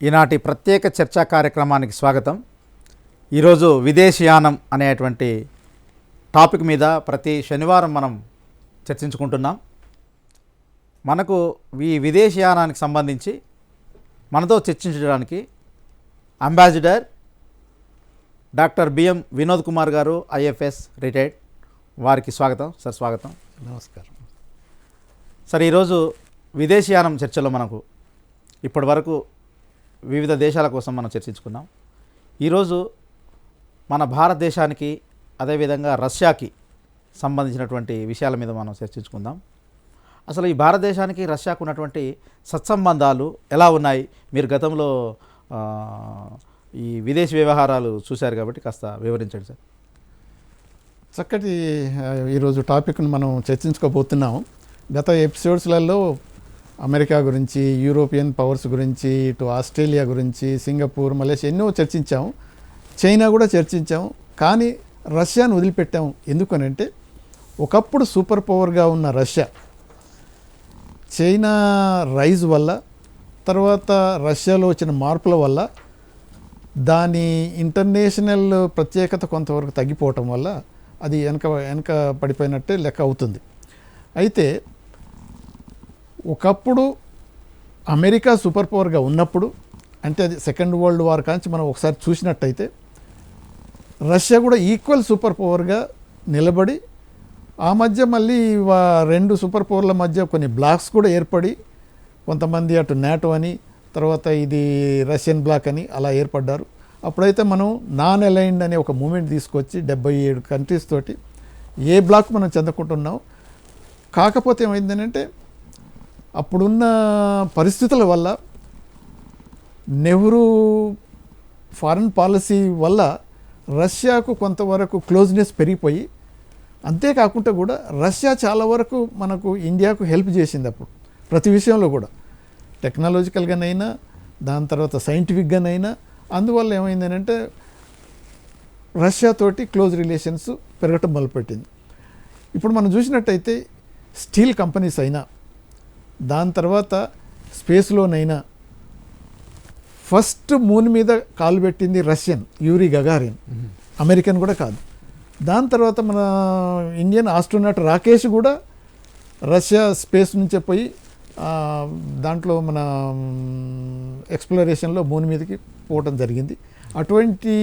ఈనాటి ప్రత్యేక చర్చా కార్యక్రమానికి స్వాగతం. ఈరోజు విదేశీయానం అనేటువంటి టాపిక్ మీద ప్రతి శనివారం మనం చర్చించుకుంటున్నాం. మనకు ఈ విదేశీయానానికి సంబంధించి మనతో చర్చించడానికి ambassador doctor BM Vinod Kumar గారు, ఐఎఫ్ఎస్ రిటైర్డ్. వారికి స్వాగతం సార్. స్వాగతం. నమస్కారం సార్. ఈరోజు విదేశీయానం చర్చలో మనకు ఇప్పటి వరకు వివిధ దేశాల కోసం మనం చర్చించుకున్నాం. ఈరోజు మన భారతదేశానికి అదేవిధంగా రష్యాకి సంబంధించినటువంటి విషయాల మీద మనం చర్చించుకుందాం. అసలు ఈ భారతదేశానికి రష్యాకు ఉన్నటువంటి సత్సంబంధాలు ఎలా ఉన్నాయి? మీరు గతంలో ఈ విదేశీ వ్యవహారాలు చూశారు కాబట్టి కాస్త వివరించండి సార్. చక్కటి ఈరోజు టాపిక్ను మనం చర్చించుకోబోతున్నాము. గత ఎపిసోడ్స్లలో అమెరికా గురించి, యూరోపియన్ పవర్స్ గురించి, ఇటు ఆస్ట్రేలియా గురించి, సింగపూర్, మలేషియా ఎన్నో చర్చించాము. చైనా కూడా చర్చించాము. కానీ రష్యాను వదిలిపెట్టాము. ఎందుకనంటే ఒకప్పుడు సూపర్ పవర్గా ఉన్న రష్యా చైనా రైజ్ వల్ల, తర్వాత రష్యాలో వచ్చిన మార్పుల వల్ల, దాని ఇంటర్నేషనల్ ప్రత్యేకత కొంతవరకు తగ్గిపోవటం వల్ల అది వెనక పడిపోయినట్టే లెక్క అవుతుంది. అయితే ఒకప్పుడు అమెరికా సూపర్ పవర్గా ఉన్నప్పుడు, అంటే అది సెకండ్ వరల్డ్ వార్ కాంచి మనం ఒకసారి చూసినట్టయితే రష్యా కూడా ఈక్వల్ సూపర్ పవర్గా నిలబడి, ఆ మధ్య మళ్ళీ రెండు సూపర్ పవర్ల మధ్య కొన్ని బ్లాక్స్ కూడా ఏర్పడి, కొంతమంది అటు నాటో అని, తర్వాత ఇది రష్యన్ బ్లాక్ అని అలా ఏర్పడ్డారు. అప్పుడైతే మనం నాన్ అలైన్డ్ అనే ఒక మూమెంట్ తీసుకొచ్చి 77 కంట్రీస్ తోటి ఏ బ్లాక్ మనం చెందుకుంటున్నాం. కాకపోతే ఏమైందనంటే అప్పుడున్న పరిస్థితుల వల్ల, నెహ్రూ ఫారెన్ పాలసీ వల్ల రష్యాకు కొంతవరకు క్లోజ్నెస్ పెరిగిపోయి, అంతేకాకుండా కూడా రష్యా చాలా వరకు మనకు ఇండియాకు హెల్ప్ చేసింది అప్పుడు ప్రతి విషయంలో కూడా, టెక్నాలజికల్గానైనా, దాని తర్వాత సైంటిఫిక్గానైనా. అందువల్ల ఏమైందనంటే రష్యాతోటి క్లోజ్ రిలేషన్స్ పెరగటం మొదలుపెట్టింది. ఇప్పుడు మనం చూసినట్టయితే స్టీల్ కంపెనీస్ అయినా, దాని తర్వాత స్పేస్లోనైనా ఫస్ట్ మూన్ మీద కాలు పెట్టింది రష్యన్, యూరీ గగారిన్, అమెరికన్ కూడా కాదు. దాని తర్వాత మన ఇండియన్ ఆస్ట్రోనాట్ రాకేష్ కూడా రష్యా స్పేస్ నుంచే పోయి దాంట్లో మన ఎక్స్ప్లోరేషన్లో మూన్ మీదకి పోవటం జరిగింది. అటువంటి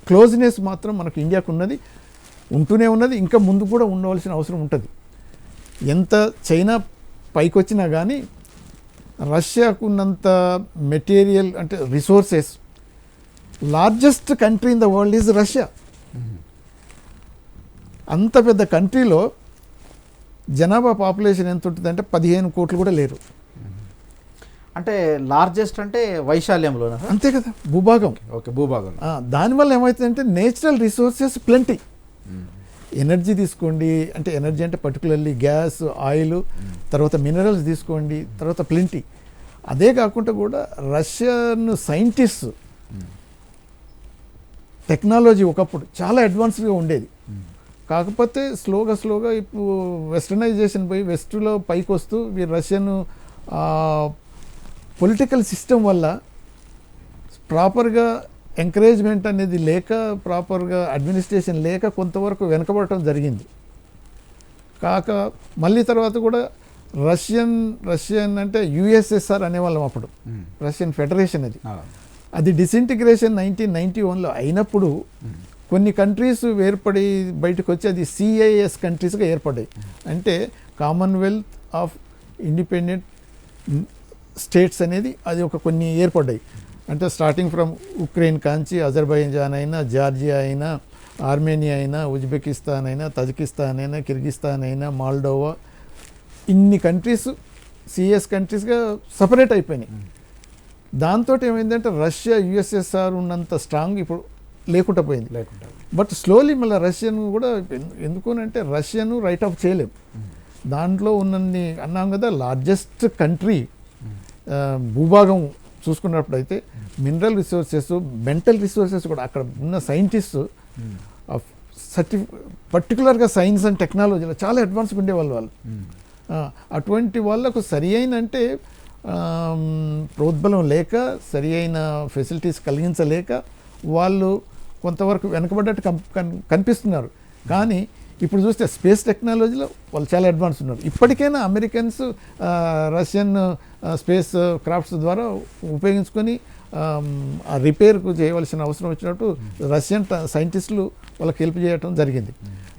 క్లోజ్నెస్ మాత్రం మనకు ఇండియాకు ఉన్నది, ఉంటూనే ఉన్నది, ఇంకా ముందు కూడా ఉండవలసిన అవసరం ఉంటుంది. ఎంత చైనా పైకి వచ్చినా కానీ రష్యాకు ఉన్నంత మెటీరియల్, అంటే resources, largest country in the world is Russia. అంత పెద్ద కంట్రీలో జనాభా పాపులేషన్ ఎంత ఉంటుందంటే 15 కోట్లు కూడా లేరు. అంటే లార్జెస్ట్ అంటే వైశాల్యంలో అంతే కదా, భూభాగం. ఓకే, భూభాగం. దానివల్ల ఏమవుతుందంటే నేచురల్ రిసోర్సెస్ ప్లెంటీ. ఎనర్జీ తీసుకోండి, అంటే ఎనర్జీ అంటే పర్టికులర్లీ గ్యాస్, ఆయిల్, తర్వాత మినరల్స్ తీసుకోండి, తర్వాత ప్లెంటీ. అదే కాకుండా కూడా రష్యన్ సైంటిస్ట్ టెక్నాలజీ ఒకప్పుడు చాలా అడ్వాన్స్డ్గా ఉండేది. కాకపోతే స్లోగా ఇప్పుడు వెస్టర్నైజేషన్ పోయి వెస్ట్లో పైకి వస్తూ ఈ రష్యన్ పొలిటికల్ సిస్టమ్ వల్ల ప్రాపర్గా ఎంకరేజ్మెంట్ అనేది లేక, ప్రాపర్గా అడ్మినిస్ట్రేషన్ లేక కొంతవరకు వెనకబడటం జరిగింది. కాక మళ్ళీ తర్వాత కూడా రష్యన్ అంటే యుఎస్ఎస్ఆర్ అనేవాళ్ళం అప్పుడు, రష్యన్ ఫెడరేషన్. అది డిసింటిగ్రేషన్ 1991లో అయినప్పుడు కొన్ని కంట్రీస్ ఏర్పడి బయటకు వచ్చి అది సిఐఎస్ కంట్రీస్గా ఏర్పడ్డాయి. అంటే కామన్వెల్త్ ఆఫ్ ఇండిపెండెంట్ స్టేట్స్ అనేది అది ఒక కొన్ని ఏర్పడ్డాయి. అంటే starting from Ukraine Kanchi, Azerbaijan అయినా, జార్జియా అయినా, ఆర్మేనియా అయినా, ఉజ్బెకిస్తాన్ అయినా, తజికిస్తాన్ అయినా, కిర్గిస్తాన్ అయినా, మాల్డోవా, ఇన్ని కంట్రీస్ సిఎస్ కంట్రీస్గా సపరేట్ అయిపోయినాయి. దాంతో ఏమైందంటే రష్యా యుఎస్ఎస్ఆర్ ఉన్నంత స్ట్రాంగ్ ఇప్పుడు లేకుండా పోయింది. బట్ స్లోలీ మళ్ళీ రష్యన్ కూడా, ఎందుకనంటే రష్యను రైట్ ఆఫ్ చేయలేం. దాంట్లో ఉన్నన్ని అన్నాం కదా, లార్జెస్ట్ కంట్రీ భూభాగం చూసుకున్నప్పుడు అయితే మినరల్ రిసోర్సెస్, మెంటల్ రిసోర్సెస్ కూడా, అక్కడ ఉన్న సైంటిస్ట్ పర్టికులర్గా సైన్స్ అండ్ టెక్నాలజీలో చాలా అడ్వాన్స్గా ఉండేవాళ్ళు వాళ్ళు. అటువంటి వాళ్ళకు సరి అయిన అంటే ప్రోద్బలం లేక సరి అయిన ఫెసిలిటీస్ కలిగించలేక వాళ్ళు కొంతవరకు వెనకబడ్డట్టు కనిపిస్తున్నారు. కానీ ఇప్పుడు చూస్తే స్పేస్ టెక్నాలజీలో వాళ్ళు చాలా అడ్వాన్స్ ఉన్నారు. ఇప్పటికైనా అమెరికన్స్ రష్యన్ స్పేస్ క్రాఫ్ట్స్ ద్వారా ఉపయోగించుకొని ఆ రిపేర్కు చేయవలసిన అవసరం వచ్చినట్టు రష్యన్ సైంటిస్టులు వాళ్ళకి హెల్ప్ చేయటం జరిగింది.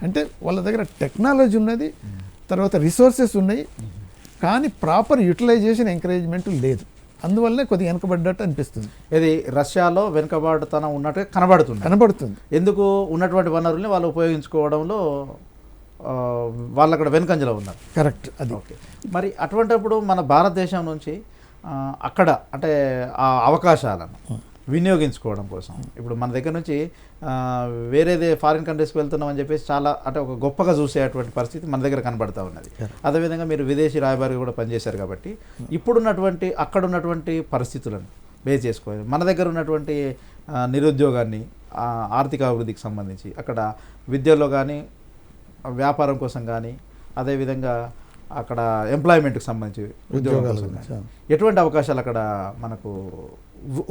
అంటే వాళ్ళ దగ్గర టెక్నాలజీ ఉన్నది, తర్వాత రిసోర్సెస్ ఉన్నాయి, కానీ ప్రాపర్ యూటిలైజేషన్ ఎంకరేజ్మెంట్ లేదు. అందువల్లనే కొద్దిగా వెనకబడ్డట్టు అనిపిస్తుంది. ఇది రష్యాలో వెనుకబాటుతనం ఉన్నట్టుగా కనబడుతుంది. ఎందుకు ఉన్నటువంటి వనరుల్ని వాళ్ళు ఉపయోగించుకోవడంలో వాళ్ళు అక్కడ వెనుకంజలో ఉన్నారు. కరెక్ట్, అది ఓకే. మరి అటువంటిప్పుడు మన భారతదేశం నుంచి అక్కడ అంటే ఆ అవకాశాలను వినియోగించుకోవడం కోసం ఇప్పుడు మన దగ్గర నుంచి వేరేదే ఫారిన్ కంట్రీస్కి వెళ్తున్నామని చెప్పేసి చాలా అంటే ఒక గొప్పగా చూసేటువంటి పరిస్థితి మన దగ్గర కనబడతా ఉన్నది. అదేవిధంగా మీరు విదేశీ రాయబారిగా కూడా పనిచేశారు కాబట్టి ఇప్పుడున్నటువంటి అక్కడ ఉన్నటువంటి పరిస్థితులను బేస్ చేసుకొని మన దగ్గర ఉన్నటువంటి నిరుద్యోగాన్ని ఆర్థిక అభివృద్ధికి సంబంధించి అక్కడ విద్యలో కానీ వ్యాపారం కోసం కానీ అదేవిధంగా అక్కడ ఎంప్లాయ్మెంట్కి సంబంధించి ఉద్యోగాల కోసం కానీ ఎటువంటి అవకాశాలు అక్కడ మనకు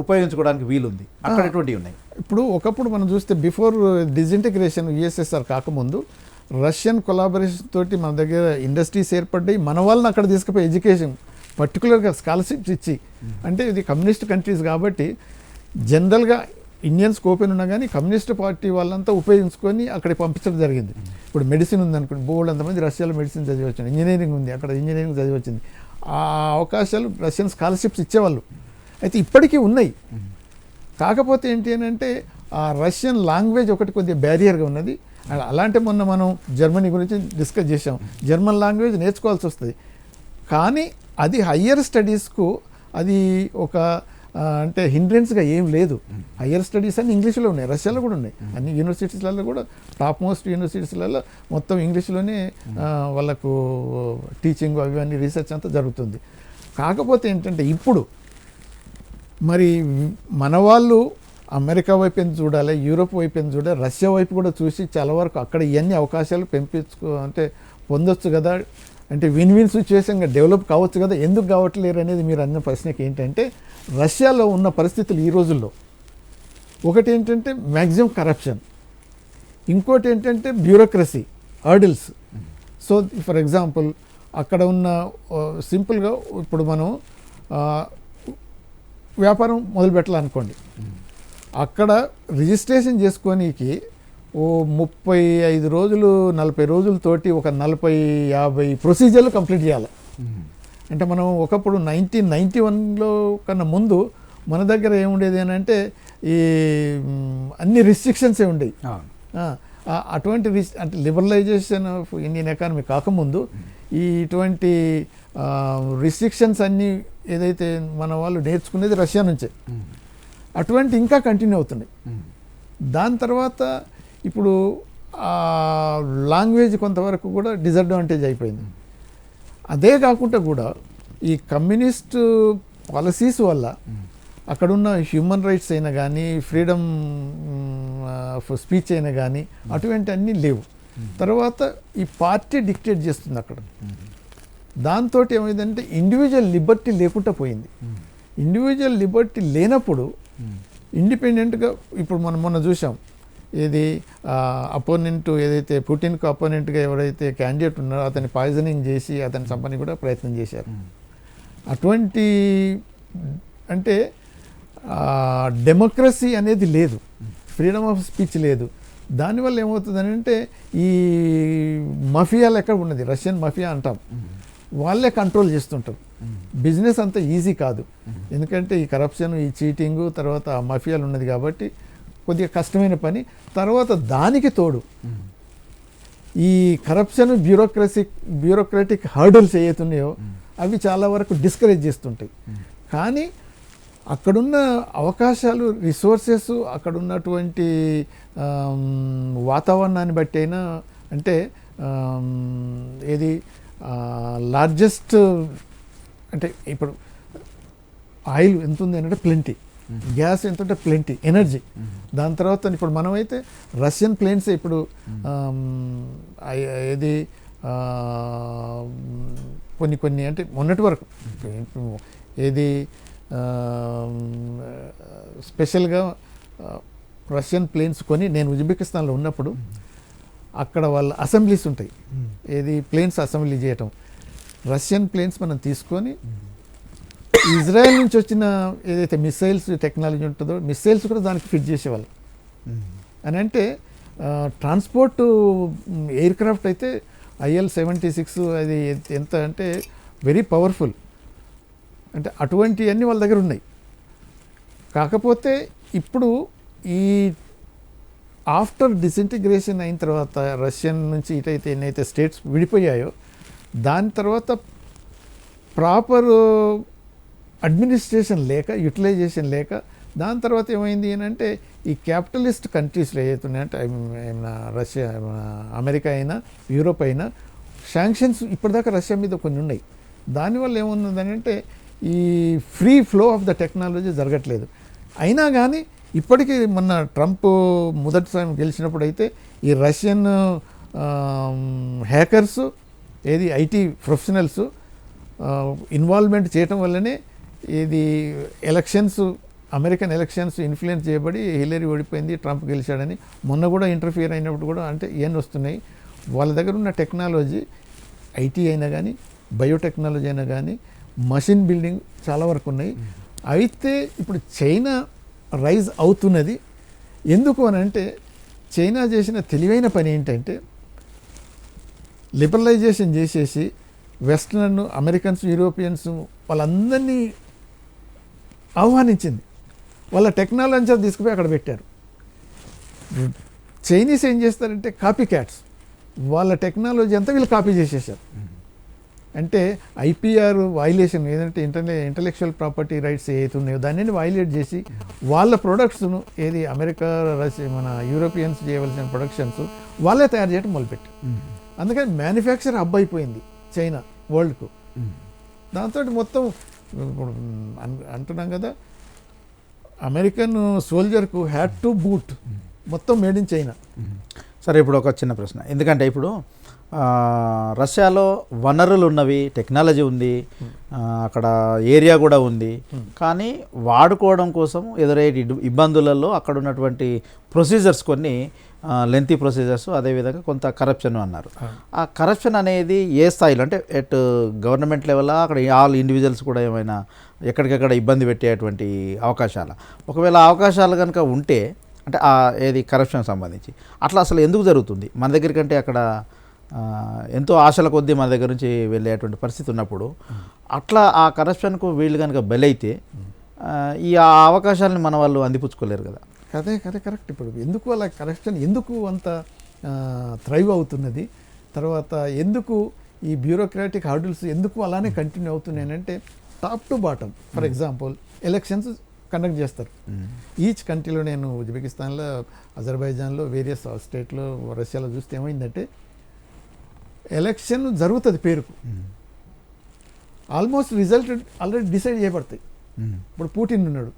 ఉపయోగించుకోవడానికి వీలుంది, అక్కడ ఎటువంటివి ఉన్నాయి? ఇప్పుడు ఒకప్పుడు మనం చూస్తే బిఫోర్ డిజింటిగ్రేషన్ యుఎస్ఎస్ఆర్ కాకముందు రష్యన్ కొలాబరేషన్ తోటి మన దగ్గర ఇండస్ట్రీస్ ఏర్పడ్డాయి. మన వాళ్ళని అక్కడ తీసుకుపోయి ఎడ్యుకేషన్ పర్టికులర్గా స్కాలర్షిప్స్ ఇచ్చి, అంటే ఇది కమ్యూనిస్ట్ కంట్రీస్ కాబట్టి జనరల్గా ఇండియన్స్ ఓపెన్ ఉన్నా కానీ కమ్యూనిస్ట్ పార్టీ వాళ్ళంతా ఉపయోగించుకొని అక్కడికి పంపించడం జరిగింది. ఇప్పుడు మెడిసిన్ ఉందనుకోండి, బోల్డ్ అంతమంది రష్యాలో మెడిసిన్ చదివి వచ్చింది, ఇంజనీరింగ్ ఉంది అక్కడ ఇంజనీరింగ్ చదివి వచ్చింది. ఆ అవకాశాలు రష్యన్ స్కాలర్షిప్స్ ఇచ్చేవాళ్ళు. అయితే ఇప్పటికీ ఉన్నాయి. కాకపోతే ఏంటి అని అంటే ఆ రష్యన్ లాంగ్వేజ్ ఒకటి కొద్దిగా బ్యారియర్గా ఉన్నది. అలాంటి మొన్న మనం జర్మనీ గురించి డిస్కస్ చేసాం. జర్మన్ లాంగ్వేజ్ నేర్చుకోవాల్సి వస్తుంది, కానీ అది హయ్యర్ స్టడీస్కు అది ఒక అంటే హిండ్రెన్స్గా ఏం లేదు. హయ్యర్ స్టడీస్ అన్ని ఇంగ్లీష్లో ఉన్నాయి, రష్యాలో కూడా ఉన్నాయి. అన్ని యూనివర్సిటీస్లలో కూడా టాప్ మోస్ట్ యూనివర్సిటీస్లలో మొత్తం ఇంగ్లీష్లోనే వాళ్ళకు టీచింగ్ అవి అన్ని రీసెర్చ్ అంతా జరుగుతుంది. కాకపోతే ఏంటంటే ఇప్పుడు మరి మన వాళ్ళు అమెరికా వైపు ఎందుకు చూడాలి, యూరోప్ వైపు ఎందుకు చూడాలి, రష్యా వైపు కూడా చూసి చాలా వరకు అక్కడ ఇవన్నీ అవకాశాలు అంటే పొందొచ్చు కదా, అంటే విన్ విన్ సిచ్యువేషన్గా డెవలప్ కావచ్చు కదా, ఎందుకు కావట్లేరు అనేది మీరు అన్న ప్రశ్నకి ఏంటంటే రష్యాలో ఉన్న పరిస్థితులు ఈ రోజుల్లో ఒకటి ఏంటంటే మ్యాక్సిమం కరప్షన్, ఇంకోటి ఏంటంటే bureaucracy hurdles. So for example అక్కడ ఉన్న సింపుల్గా ఇప్పుడు మనం వ్యాపారం మొదలు పెట్టాలనుకోండి, అక్కడ రిజిస్ట్రేషన్ చేసుకోనీకి ఓ 35 రోజులు 40 రోజులతోటి ఒక 40-50 ప్రొసీజర్లు కంప్లీట్ చేయాలి. అంటే మనం ఒకప్పుడు 1991లో కన్నా ముందు మన దగ్గర ఏముండేది అని అంటే ఈ అన్ని రిస్ట్రిక్షన్సే ఉండేవి. అటువంటి అంటే లిబరలైజేషన్ ఆఫ్ ఇండియన్ ఎకానమీ కాకముందు ఇటువంటి రిస్ట్రిక్షన్స్ అన్నీ ఏదైతే మన వాళ్ళు నేర్చుకునేది రష్యా నుంచే, అటువంటి ఇంకా కంటిన్యూ అవుతున్నాయి. దాని తర్వాత ఇప్పుడు లాంగ్వేజ్ కొంతవరకు కూడా డిసడ్వాంటేజ్ అయిపోయింది. అదే కాకుండా కూడా ఈ కమ్యూనిస్ట్ పాలసీస్ వల్ల అక్కడున్న హ్యూమన్ రైట్స్ అయినా కానీ ఫ్రీడమ్ ఆఫ్ స్పీచ్ అయినా కానీ అటువంటి అన్నీ లేవు. తర్వాత ఈ పార్టీ డిక్టేట్ చేస్తుంది అక్కడ. దాంతో ఏమైందంటే ఇండివిజువల్ లిబర్టీ లేకుండా పోయింది. ఇండివిజువల్ లిబర్టీ లేనప్పుడు ఇండిపెండెంట్గా ఇప్పుడు మనం మొన్న చూసాం, ఇది అపోనెంట్ ఏదైతే పుటిన్కు అపోనెంట్గా ఎవరైతే క్యాండిడేట్ ఉన్నారో అతన్ని పాయిజనింగ్ చేసి అతని చంపని కూడా ప్రయత్నం చేశారు. అటువంటి అంటే డెమోక్రసీ అనేది లేదు, ఫ్రీడమ్ ఆఫ్ స్పీచ్ లేదు. దానివల్ల ఏమవుతుందని అంటే ఈ మఫియాలు ఎక్కడ ఉన్నది, రష్యన్ మఫియా అంటాం, వాళ్ళే కంట్రోల్ చేస్తుంటారు. బిజినెస్ అంత ఈజీ కాదు, ఎందుకంటే ఈ కరప్షన్ ఈ చీటింగు తర్వాత మఫియాలు ఉన్నది కాబట్టి కొద్దిగా కష్టమైన పని. తర్వాత దానికి తోడు ఈ కరప్షన్ బ్యూరోక్రటిక్ హర్డల్స్ ఏవైతున్నాయో అవి చాలా వరకు డిస్కరేజ్ చేస్తుంటాయి. కానీ అక్కడున్న అవకాశాలు రిసోర్సెస్ అక్కడ ఉన్నటువంటి వాతావరణాన్ని బట్టి అయినా అంటే ఏది లార్జెస్ట్ అంటే ఇప్పుడు ఆయిల్ ఎంత ఉంది అంటే ప్లెంటీ, గ్యాస్ ఎంత ఉంటే ప్లెంటీ, ఎనర్జీ. దాని తర్వాత ఇప్పుడు మనమైతే రష్యన్ ప్లేన్స్ ఇప్పుడు ఏది కొన్ని అంటే మొన్నటి వరకు ఏది స్పెషల్గా రష్యన్ ప్లేన్స్ కొని నేను ఉజ్బెకిస్తాన్లో ఉన్నప్పుడు అక్కడ వాళ్ళ అసెంబ్లీస్ ఉంటాయి, ఏది ప్లేన్స్ అసెంబ్లీ చేయటం. రష్యన్ ప్లేన్స్ మనం తీసుకొని ఇజ్రాయెల్ నుంచి వచ్చిన ఏదైతే మిసైల్స్ టెక్నాలజీ ఉంటుందో మిసైల్స్ కూడా దానికి ఫిట్ చేసేవాళ్ళు. అని అంటే ట్రాన్స్పోర్ట్ ఎయిర్ క్రాఫ్ట్ అయితే IL-76 అది ఎంత అంటే వెరీ పవర్ఫుల్, అంటే అటువంటివన్నీ వాళ్ళ దగ్గర ఉన్నాయి. కాకపోతే ఇప్పుడు ఈ ఆఫ్టర్ డిసింటిగ్రేషన్ అయిన తర్వాత రష్యన్ నుంచి ఇటైతే ఎన్నైతే స్టేట్స్ విడిపోయాయో దాని తర్వాత ప్రాపర్ అడ్మినిస్ట్రేషన్ లేక యూటిలైజేషన్ లేక దాని తర్వాత ఏమైంది అని అంటే ఈ క్యాపిటలిస్ట్ కంట్రీస్లో ఏదైతున్నాయంటే రష్యా, అమెరికా అయినా యూరోప్ అయినా శాంక్షన్స్ ఇప్పటిదాకా రష్యా మీద కొన్ని ఉన్నాయి. దానివల్ల ఏమున్నదని అంటే ఈ free flow of the technology జరగట్లేదు. అయినా కానీ ఇప్పటికీ మొన్న ట్రంప్ మొదటిసారి గెలిచినప్పుడు అయితే ఈ రష్యన్ హ్యాకర్స్ ఏది ఐటీ ప్రొఫెషనల్స్ ఇన్వాల్వ్మెంట్ చేయటం వల్లనే ఇది ఎలక్షన్స్, అమెరికన్ ఎలక్షన్స్ ఇన్ఫ్లుయెన్స్ చేయబడి హిల్లరీ ఓడిపోయింది, ట్రంప్ గెలిచాడని మొన్న కూడా ఇంటర్ఫియర్ అయినప్పుడు కూడా అంటే ఇవన్నీ వస్తున్నాయి. వాళ్ళ దగ్గర ఉన్న టెక్నాలజీ ఐటీ అయినా కానీ బయోటెక్నాలజీ అయినా కానీ మషిన్ బిల్డింగ్ చాలా వరకు ఉన్నాయి. అయితే ఇప్పుడు చైనా రైజ్ అవుతున్నది. ఎందుకు అని అంటే చైనా చేసిన తెలివైన పని ఏంటంటే లిబరలైజేషన్ చేసేసి వెస్టర్న్ అమెరికన్స్, యూరోపియన్స్ వాళ్ళందరినీ ఆహ్వానించింది. వాళ్ళ టెక్నాలజీ తీసుకుపోయి అక్కడ పెట్టారు. చైనీస్ ఏం చేస్తారంటే కాపీ క్యాట్స్, వాళ్ళ టెక్నాలజీ అంతా వీళ్ళు కాపీ చేసేసారు. అంటే IPR వైలేషన్ ఏదంటే ఇంటలెక్చువల్ ప్రాపర్టీ రైట్స్ ఏదైతే ఉన్నాయో దాన్ని వైలేట్ చేసి వాళ్ళ ప్రొడక్ట్స్ను ఏది అమెరికా, రష్యా, మన యూరోపియన్స్ చేయవలసిన ప్రొడక్షన్స్ వాళ్ళే తయారు చేయడం మొదలుపెట్టి. అందుకని మ్యానుఫ్యాక్చర్ హబ్ అయిపోయింది చైనా వరల్డ్కు. దాంతో మొత్తం అంటున్నాం కదా, అమెరికన్ సోల్జర్కు హ్యాడ్ టు బూట్ మొత్తం మేడ్ ఇన్ చైనా. సరే, ఇప్పుడు ఒక చిన్న ప్రశ్న. ఎందుకంటే ఇప్పుడు రష్యాలో వనరులు ఉన్నవి, టెక్నాలజీ ఉంది, అక్కడ ఏరియా కూడా ఉంది. కానీ వాడుకోవడం కోసం ఎదురయ్యే ఇబ్బందులలో అక్కడ ఉన్నటువంటి ప్రొసీజర్స్ కొన్ని లెంతీ ప్రొసీజర్స్, అదేవిధంగా కొంత కరప్షన్ అన్నారు. ఆ కరప్షన్ అనేది ఏ స్థాయిలో అంటే ఎట్ గవర్నమెంట్ లెవెలా, అక్కడ ఆల్ ఇండివిజువల్స్ కూడా ఏమైనా ఎక్కడికక్కడ ఇబ్బంది పెట్టేటువంటి అవకాశాలు, ఒకవేళ అవకాశాలు కనుక ఉంటే అంటే ఏది కరప్షన్ సంబంధించి అట్లా అసలు ఎందుకు జరుగుతుంది? మన దగ్గర కంటే అక్కడ ఎంతో ఆశల కొద్దీ మన దగ్గర నుంచి వెళ్ళేటువంటి పరిస్థితి ఉన్నప్పుడు అట్లా ఆ కరప్షన్కు వీళ్ళు కనుక బలైతే ఈ అవకాశాలను మన వాళ్ళు అందిపుచ్చుకోలేరు కదా. కదే కరెక్ట్. ఇప్పుడు ఎందుకు అలా కరప్షన్ ఎందుకు అంత థ్రైవ్ అవుతున్నది, తర్వాత ఎందుకు ఈ బ్యూరోక్రాటిక్ హర్డిల్స్ ఎందుకు అలానే కంటిన్యూ అవుతున్నాయంటే top to bottom. For example elections conduct చేస్తారు ఈచ్ కంట్రీలో. నేను ఉజ్బెకిస్తాన్లో, అజర్బైజాన్లో, వేరియస్ స్టేట్లో, రష్యాలో చూస్తే ఏమైందంటే ఎలక్షన్ జరుగుతుంది పేరుకు, ఆల్మోస్ట్ రిజల్ట్ ఆల్రెడీ డిసైడ్ చేయబడతాయి. ఇప్పుడు పుటిన్ ఉన్నాడు,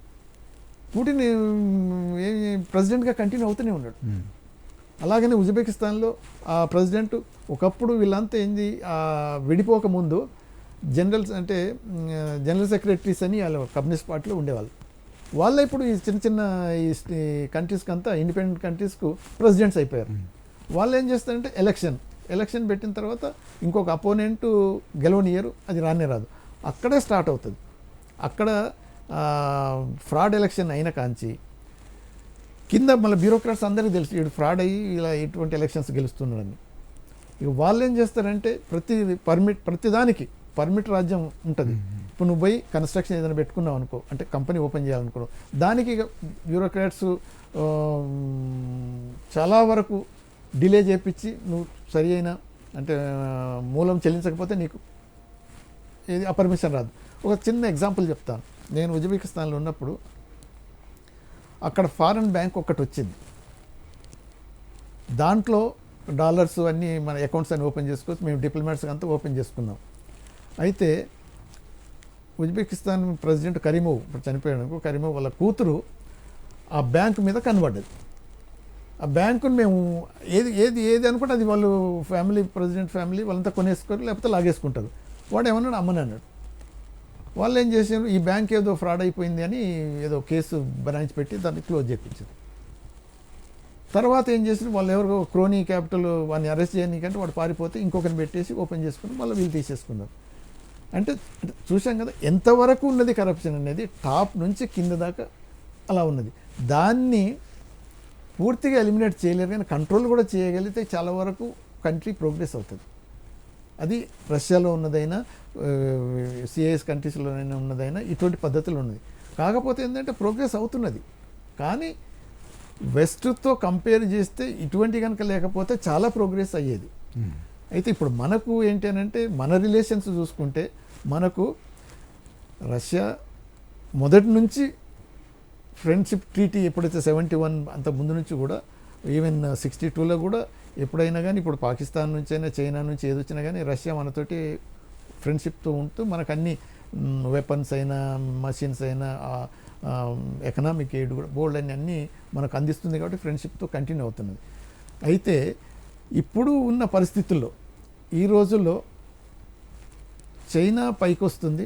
పుటిన్ ప్రెసిడెంట్గా కంటిన్యూ అవుతూనే ఉన్నాడు. అలాగనే ఉజ్బెకిస్తాన్లో ఆ ప్రెసిడెంట్ ఒకప్పుడు వీళ్ళంతా ఏంది విడిపోక ముందు జనరల్స్ అంటే జనరల్ సెక్రటరీస్ అని వాళ్ళ కమ్యూనిస్ట్ పార్టీలో ఉండేవాళ్ళు. వాళ్ళే ఇప్పుడు ఈ చిన్న చిన్న ఈ కంట్రీస్కి అంతా ఇండిపెండెంట్ కంట్రీస్కు ప్రెసిడెంట్స్ అయిపోయారు. వాళ్ళు ఏం చేస్తారంటే ఎలక్షన్ పెట్టిన తర్వాత ఇంకొక అపోనెంట్ గెలవనియరు, అది రానే రాదు, అక్కడే స్టార్ట్ అవుతుంది. అక్కడ ఫ్రాడ్ ఎలక్షన్ అయిన కాంచి కింద మళ్ళీ బ్యూరోక్రాట్స్ అందరికీ తెలుసు వీడు ఫ్రాడ్ అయ్యి ఇలా ఎటువంటి ఎలక్షన్స్ గెలుస్తున్నాడని. ఇక వాళ్ళు ఏం చేస్తారంటే ప్రతిదానికి పర్మిట్ రాజ్యం ఉంటుంది. ఇప్పుడు నువ్వు పోయి కన్స్ట్రక్షన్ ఏదైనా పెట్టుకున్నావు అనుకో, అంటే కంపెనీ ఓపెన్ చేయాలనుకో, దానికి బ్యూరోక్రాట్స్ చాలా వరకు డిలే చేయించి నువ్వు సరి అయిన అంటే మూలం చెల్లించకపోతే నీకు ఏది ఆ పర్మిషన్ రాదు. ఒక చిన్న ఎగ్జాంపుల్ చెప్తాను. నేను ఉజ్బెకిస్తాన్లో ఉన్నప్పుడు అక్కడ ఫారెన్ బ్యాంక్ ఒకటి వచ్చింది. దాంట్లో డాలర్స్ అన్నీ మన అకౌంట్స్ అన్ని ఓపెన్ చేసుకోవచ్చు. మేము డిప్లొమాట్స్ అంతా ఓపెన్ చేసుకున్నాం. అయితే ఉజ్బెకిస్తాన్ ప్రెసిడెంట్ కరీమోవ్ ఇప్పుడు చనిపోయాడు. కరీమోవ్ వాళ్ళ కూతురు ఆ బ్యాంక్ మీద కనబడ్డది. ఆ బ్యాంకుని మేము ఏది ఏది ఏది అనుకుంటే అది వాళ్ళు ఫ్యామిలీ, ప్రెసిడెంట్ ఫ్యామిలీ వాళ్ళంతా కొనేసుకోరు, లేకపోతే లాగేసుకుంటారు. వాడు ఏమన్నాడు అమ్మని అన్నాడు. వాళ్ళు ఏం చేశారు, ఈ బ్యాంక్ ఏదో ఫ్రాడ్ అయిపోయింది అని ఏదో కేసు బ్రాంచ్ పెట్టి దాన్ని క్లోజ్ చేయించారు. తర్వాత ఏం చేశారు, వాళ్ళు ఎవరికో క్రోనీ క్యాపిటల్ వాడిని అరెస్ట్ చేయడానికంటే వాడు పారిపోతే ఇంకొకరిని పెట్టేసి ఓపెన్ చేసుకుని మళ్ళీ వీళ్ళు తీసేసుకున్నారు. అంటే చూసాం కదా ఎంతవరకు ఉన్నది కరప్షన్ అనేది, టాప్ నుంచి కింద దాకా అలా ఉన్నది. దాన్ని పూర్తిగా ఎలిమినేట్ చేయలేరు, కానీ కంట్రోల్ కూడా చేయగలిగితే చాలా వరకు కంట్రీ ప్రోగ్రెస్ అవుతుంది. అది రష్యాలో ఉన్నదైనా సిఐఎస్ కంట్రీస్లోనైనా ఉన్నదైనా ఇటువంటి పద్ధతులు ఉన్నది. కాకపోతే ఏంటంటే ప్రోగ్రెస్ అవుతున్నది, కానీ వెస్ట్తో కంపేర్ చేస్తే ఇటువంటి కనుక లేకపోతే చాలా ప్రోగ్రెస్ అయ్యేది. అయితే ఇప్పుడు మనకు ఏంటి అని అంటే మన రిలేషన్స్ చూసుకుంటే మనకు రష్యా మొదటి నుంచి ఫ్రెండ్షిప్ ట్రీటీ ఎప్పుడైతే 71 అంత ముందు నుంచి కూడా ఈవెన్ 62లో కూడా ఎప్పుడైనా కానీ ఇప్పుడు పాకిస్తాన్ నుంచి అయినా చైనా నుంచి ఏది వచ్చినా కానీ రష్యా మనతోటి ఫ్రెండ్షిప్తో ఉంటూ మనకు అన్ని వెపన్స్ అయినా మషిన్స్ అయినా ఎకనామిక్ ఎయిడ్ కూడా బోల్డ్ అన్నీ మనకు అందిస్తుంది కాబట్టి ఫ్రెండ్షిప్తో కంటిన్యూ అవుతున్నది. అయితే ఇప్పుడు ఉన్న పరిస్థితుల్లో ఈ రోజుల్లో చైనా పైకి వస్తుంది,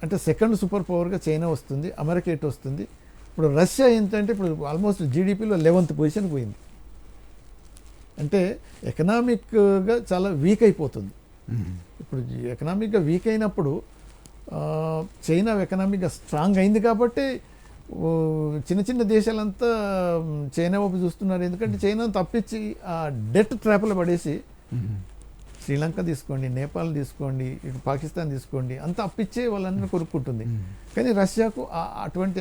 అంటే సెకండ్ సూపర్ పవర్గా చైనా వస్తుంది, అమెరికా ఎటు వస్తుంది. ఇప్పుడు రష్యా ఏంటంటే ఇప్పుడు ఆల్మోస్ట్ జీడిపిలో 11th పొజిషన్ పోయింది. అంటే ఎకనామిక్గా చాలా వీక్ అయిపోతుంది. ఇప్పుడు ఎకనామిక్గా వీక్ అయినప్పుడు చైనా ఎకనామిక్గా స్ట్రాంగ్ అయింది కాబట్టి చిన్న చిన్న దేశాలంతా చైనా వైపు చూస్తున్నారు. ఎందుకంటే చైనా తప్పించి ఆ డెట్ ట్రాప్లో పడేసి శ్రీలంక తీసుకోండి, నేపాల్ తీసుకోండి, ఇటు పాకిస్తాన్ తీసుకోండి, అంతా అప్పిచ్చే వాళ్ళందరూ కొనుక్కుంటుంది. కానీ రష్యాకు అటువంటి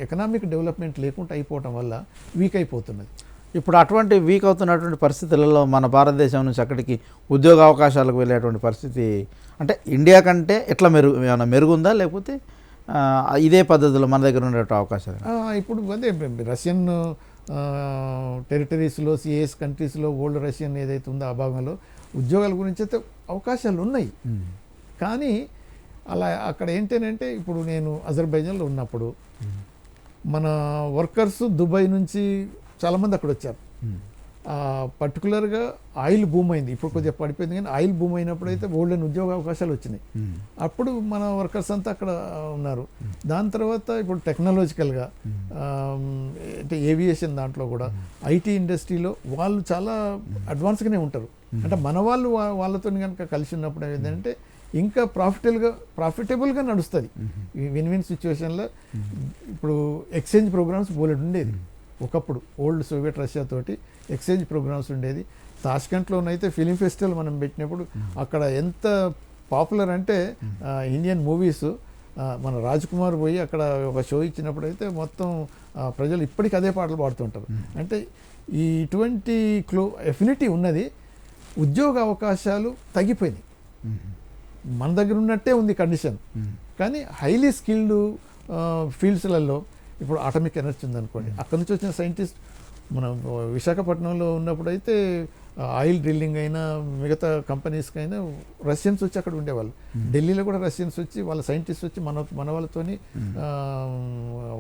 ఎకనామిక్ డెవలప్మెంట్ లేకుండా అయిపోవటం వల్ల వీక్ అయిపోతున్నది. ఇప్పుడు అటువంటి వీక్ అవుతున్నటువంటి పరిస్థితులలో మన భారతదేశం నుంచి అక్కడికి ఉద్యోగ అవకాశాలకు వెళ్ళేటువంటి పరిస్థితి అంటే ఇండియా కంటే ఎట్లా ఏమైనా మెరుగుందా, లేకపోతే ఇదే పద్ధతిలో మన దగ్గర ఉండే అవకాశాలు? ఇప్పుడు అదే రష్యన్ టెరిటరీస్లో సిఏఎస్ కంట్రీస్లో ఓల్డ్ రష్యన్ ఏదైతే ఉందో ఆ భాగంలో ఉద్యోగాల గురించి అయితే అవకాశాలు ఉన్నాయి. కానీ అలా అక్కడ ఏంటంటే ఇప్పుడు నేను అజర్బైజాన్లో ఉన్నప్పుడు మన వర్కర్స్ దుబాయ్ నుంచి చాలామంది అక్కడ వచ్చారు. పర్టికులర్గా ఆయిల్ భూమ్ అయింది, ఇప్పుడు కొద్దిగా పడిపోయింది, కానీ ఆయిల్ భూమ్ అయినప్పుడు అయితే ఓల్డెన్ ఉద్యోగ అవకాశాలు వచ్చినాయి. అప్పుడు మన వర్కర్స్ అంతా అక్కడ ఉన్నారు. దాని తర్వాత ఇప్పుడు టెక్నాలజికల్గా అంటే ఏవియేషన్ దాంట్లో కూడా ఐటీ ఇండస్ట్రీలో వాళ్ళు చాలా అడ్వాన్స్గానే ఉంటారు. అంటే మన వాళ్ళు వాళ్ళతో కనుక కలిసి ఉన్నప్పుడు ఏంటంటే ఇంకా ప్రాఫిటబుల్గా నడుస్తుంది. విన్ విన్ సిచ్యువేషన్లో ఇప్పుడు ఎక్స్చేంజ్ ప్రోగ్రామ్స్ బోలెడ్ ఉండేది ఒకప్పుడు. ఓల్డ్ సోవియట్ రష్యా తోటి ఎక్స్చేంజ్ ప్రోగ్రామ్స్ ఉండేది. తాష్కెంట్లోనైతే ఫిలిం ఫెస్టివల్ మనం పెట్టినప్పుడు అక్కడ ఎంత పాపులర్ అంటే ఇండియన్ మూవీస్ మన రాజ్ కుమార్ పోయి అక్కడ ఒక షో ఇచ్చినప్పుడు అయితే మొత్తం ప్రజలు ఇప్పటికీ అదే పాటలు పాడుతుంటారు. అంటే ఈ ఇటువంటి ఎఫినిటీ ఉన్నది. ఉద్యోగ అవకాశాలు తగ్గిపోయినాయి. మన దగ్గర ఉన్నట్టే ఉంది కండిషన్, కానీ హైలీ స్కిల్డ్ ఫీల్డ్స్లలో ఇప్పుడు ఆటమిక్ ఎనర్జీ ఉందనుకోండి, అక్కడ నుంచి వచ్చిన సైంటిస్ట్ మన విశాఖపట్నంలో ఉన్నప్పుడు అయితే ఆయిల్ డ్రిల్లింగ్ అయినా మిగతా కంపెనీస్కి అయినా రష్యన్స్ వచ్చి అక్కడ ఉండేవాళ్ళు. ఢిల్లీలో కూడా రష్యన్స్ వచ్చి వాళ్ళ సైంటిస్ట్ వచ్చి మన వాళ్ళతోని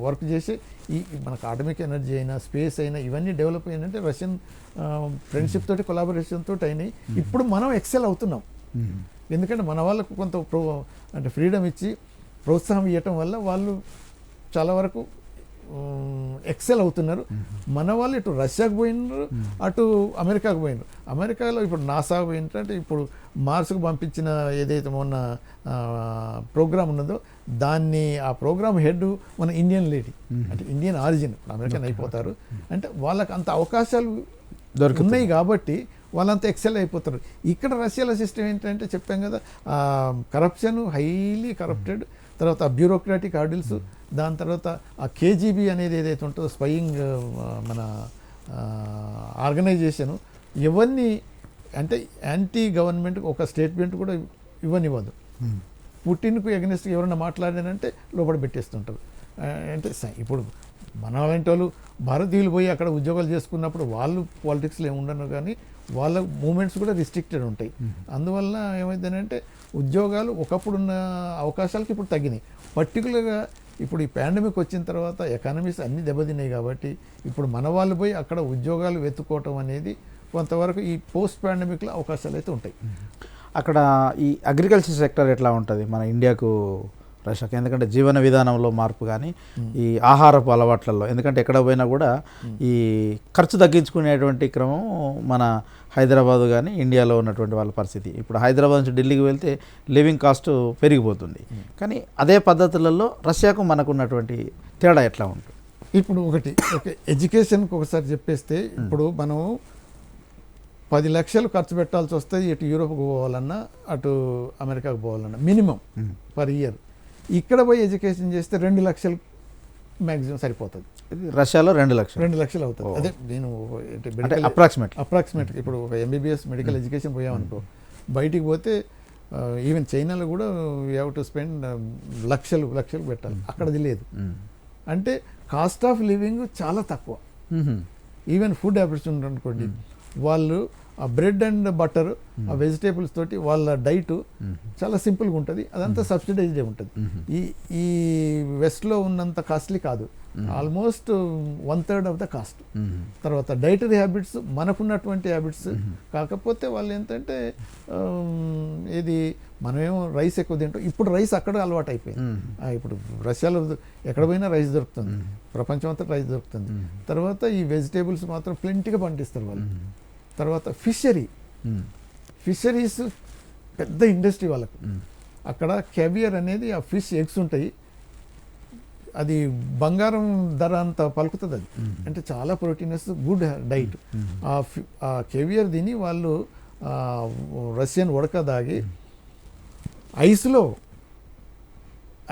వర్క్ చేసి ఈ మనకు ఆటమిక్ ఎనర్జీ అయినా స్పేస్ అయినా ఇవన్నీ డెవలప్ అయ్యిందంటే రష్యన్ ఫ్రెండ్షిప్ తోటి కొలాబరేషన్ తోటి అయినాయి. ఇప్పుడు మనం ఎక్సెల్ అవుతున్నాం, ఎందుకంటే మన వాళ్ళకు కొంత అంటే ఫ్రీడమ్ ఇచ్చి ప్రోత్సాహం ఇవ్వటం వల్ల వాళ్ళు చాలా వరకు ఎక్సెల్ అవుతున్నారు. మన వాళ్ళు ఇటు రష్యాకు పోయినారు, అటు అమెరికాకు పోయినారు. అమెరికాలో ఇప్పుడు నాసా ఏంటంటే ఇప్పుడు మార్స్కు పంపించిన ఏదైతే మొన్న ప్రోగ్రామ్ ఉన్నదో దాన్ని ఆ ప్రోగ్రామ్ హెడ్ మన ఇండియన్ లేడీ, అంటే ఇండియన్ ఆరిజిన్, అమెరికన్ అయిపోతారు. అంటే వాళ్ళకి అంత అవకాశాలు ఉన్నాయి కాబట్టి వాళ్ళంతా ఎక్సెల్ అయిపోతారు. ఇక్కడ రష్యాల సిస్టమ్ ఏంటంటే చెప్పాం కదా, కరప్షన్, హైలీ కరప్టెడ్, తర్వాత బ్యూరోక్రాటిక్ హార్డిల్స్, దాని తర్వాత ఆ కేజీబీ అనేది ఏదైతే ఉంటుందో స్పయింగ్ మన ఆర్గనైజేషను ఇవన్నీ అంటే యాంటీ గవర్నమెంట్ ఒక స్టేట్మెంట్ కూడా ఇవ్వనివ్వదు. పుటిన్కు ఎగనెస్ట్ ఎవరైనా మాట్లాడారంటే లోపల పెట్టేస్తుంటారు. అంటే ఇప్పుడు మన లాంటి వాళ్ళు భారతీయులు పోయి అక్కడ ఉద్యోగాలు చేసుకున్నప్పుడు వాళ్ళు పాలిటిక్స్లో ఏముండను, కానీ వాళ్ళ మూమెంట్స్ కూడా రిస్ట్రిక్టెడ్ ఉంటాయి. అందువల్ల ఏమైందంటే ఉద్యోగాలు ఒకప్పుడు ఉన్న అవకాశాలకి ఇప్పుడు తగ్గినాయి. పర్టికులర్గా ఇప్పుడు ఈ పాండమిక్ వచ్చిన తర్వాత ఎకానమీస్ అన్నీ దెబ్బతిన్నాయి కాబట్టి ఇప్పుడు మన వాళ్ళు పోయి అక్కడ ఉద్యోగాలు వెతుక్కోవటం అనేది కొంతవరకు ఈ పోస్ట్ పాండమిక్లో అవకాశాలు అయితే ఉంటాయి. అక్కడ ఈ అగ్రికల్చర్ సెక్టర్ ఎట్లా ఉంటుంది మన ఇండియాకు రష్యాకి? ఎందుకంటే జీవన విధానంలో మార్పు కానీ ఈ ఆహారపు అలవాట్లలో, ఎందుకంటే ఎక్కడ పోయినా కూడా ఈ ఖర్చు తగ్గించుకునేటువంటి క్రమం మన హైదరాబాదు కానీ ఇండియాలో ఉన్నటువంటి వాళ్ళ పరిస్థితి. ఇప్పుడు హైదరాబాద్ నుంచి ఢిల్లీకి వెళ్తే లివింగ్ కాస్ట్ పెరిగిపోతుంది. కానీ అదే పద్ధతులలో రష్యాకు మనకు ఉన్నటువంటి తేడా ఎట్లా ఉంటుంది? ఇప్పుడు ఓకే, ఎడ్యుకేషన్కి ఒకసారి చెప్పేస్తే ఇప్పుడు మనం 10 లక్షలు ఖర్చు పెట్టాల్సి వస్తుంది ఇటు యూరోప్కి పోవాలన్నా అటు అమెరికాకు పోవాలన్నా మినిమం పర్ ఇయర్. ఇక్కడ పోయి ఎడ్యుకేషన్ చేస్తే 2 లక్షలు మ్యాక్సిమం సరిపోతుంది. రష్యాలో 2 లక్షలు 2 లక్షలు అవుతుంది. అదే నేను అప్రాక్సిమేట్ ఇప్పుడు ఒక ఎంబీబీఎస్ మెడికల్ ఎడ్యుకేషన్ పోయామనుకో, బయటికి పోతే ఈవెన్ చైనాలో కూడా యూ హ్యావ్ టు స్పెండ్ లక్షలు పెట్టాలి. అక్కడది లేదు. అంటే కాస్ట్ ఆఫ్ లివింగ్ చాలా తక్కువ. ఈవెన్ ఫుడ్ హ్యాబిట్స్ అనుకోండి, వాళ్ళు ఆ బ్రెడ్ అండ్ బటర్ ఆ వెజిటేబుల్స్ తోటి వాళ్ళ డైట్ చాలా సింపుల్గా ఉంటుంది. అదంతా సబ్సిడైజ్డ్ ఉంటుంది. ఈ వెస్ట్లో ఉన్నంత కాస్ట్లీ కాదు, ఆల్మోస్ట్ 1/3 ఆఫ్ ద కాస్ట్. తర్వాత డైటరీ హ్యాబిట్స్ మనకున్నటువంటి హ్యాబిట్స్, కాకపోతే వాళ్ళు ఏంటంటే ఇది మనమేమో రైస్ ఎక్కువ తింటాం. ఇప్పుడు రైస్ అక్కడ అలవాటు అయిపోయింది. ఇప్పుడు రష్యాలో ఎక్కడ పోయినా రైస్ దొరుకుతుంది, ప్రపంచం అంతా రైస్ దొరుకుతుంది. తర్వాత ఈ వెజిటేబుల్స్ మాత్రం ప్లెంటీగా పండిస్తారు వాళ్ళు. తర్వాత ఫిషరీస్ పెద్ద ఇండస్ట్రీ వాళ్ళకు. అక్కడ క్యావియర్ అనేది ఆ ఫిష్ ఎగ్స్ ఉంటాయి, అది బంగారం ధర అంత పలుకుతుంది. అది అంటే చాలా ప్రోటీనస్, గుడ్ డైట్. ఆ క్యావియర్ తిని వాళ్ళు రష్యన్ ఉడక దాగి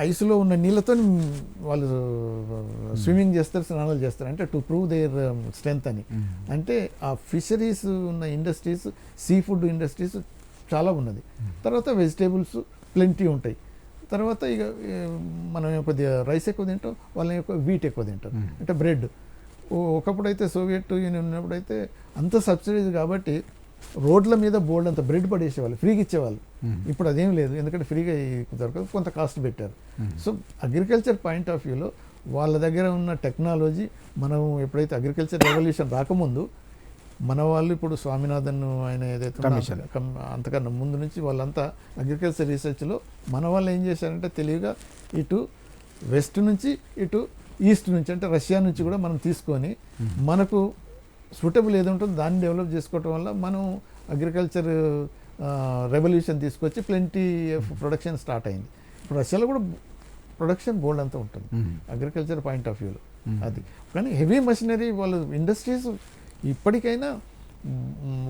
ఐస్లో ఉన్న నీళ్ళతో వాళ్ళు స్విమ్మింగ్ చేస్తారు, స్నానాలు చేస్తారు. అంటే టు ప్రూవ్ దేర్ స్ట్రెంగ్త్ అని. అంటే ఆ ఫిషరీస్ ఉన్న ఇండస్ట్రీస్, సీ ఫుడ్ ఇండస్ట్రీస్ చాలా ఉన్నది. తర్వాత వెజిటేబుల్స్ ప్లెంటీ ఉంటాయి. తర్వాత ఇక మనం కొద్దిగా రైస్ ఎక్కువ తింటాం, వాళ్ళని ఎక్కువ వీట్ ఎక్కువ తింటారు. అంటే బ్రెడ్ ఒకప్పుడు అయితే సోవియట్ యూనియన్ ఉన్నప్పుడు అయితే అంత సబ్సిడీస్ కాబట్టి రోడ్ల మీద బోల్డ్ అంత బ్రెడ్ పడేసేవాళ్ళు, ఫ్రీగా ఇచ్చేవాళ్ళు. ఇప్పుడు అదేం లేదు, ఎందుకంటే ఫ్రీగా దొరకదు, కొంత కాస్ట్ పెట్టారు. సో అగ్రికల్చర్ పాయింట్ ఆఫ్ వ్యూలో వాళ్ళ దగ్గర ఉన్న టెక్నాలజీ, మనం ఎప్పుడైతే అగ్రికల్చర్ రెవల్యూషన్ రాకముందు మన వాళ్ళు, ఇప్పుడు స్వామినాథన్ ఆయన ఏదైతే అంతకన్నా ముందు నుంచి వాళ్ళంతా అగ్రికల్చర్ రీసెర్చ్లో మన వాళ్ళు ఏం చేశారంటే తెలివిగా ఇటు వెస్ట్ నుంచి ఇటు ఈస్ట్ నుంచి అంటే రష్యా నుంచి కూడా మనం తీసుకొని మనకు సూటబుల్ ఏది ఉంటుందో దాన్ని డెవలప్ చేసుకోవటం వల్ల మనం అగ్రికల్చర్ రెవల్యూషన్ తీసుకొచ్చి ప్లెంటీ ప్రొడక్షన్ స్టార్ట్ అయింది. ఇప్పుడు రష్యాలో కూడా ప్రొడక్షన్ బోల్డ్ అంతా ఉంటుంది అగ్రికల్చర్ పాయింట్ ఆఫ్ వ్యూలో. అది కానీ హెవీ మెషినరీ వాళ్ళు ఇండస్ట్రీస్ ఇప్పటికైనా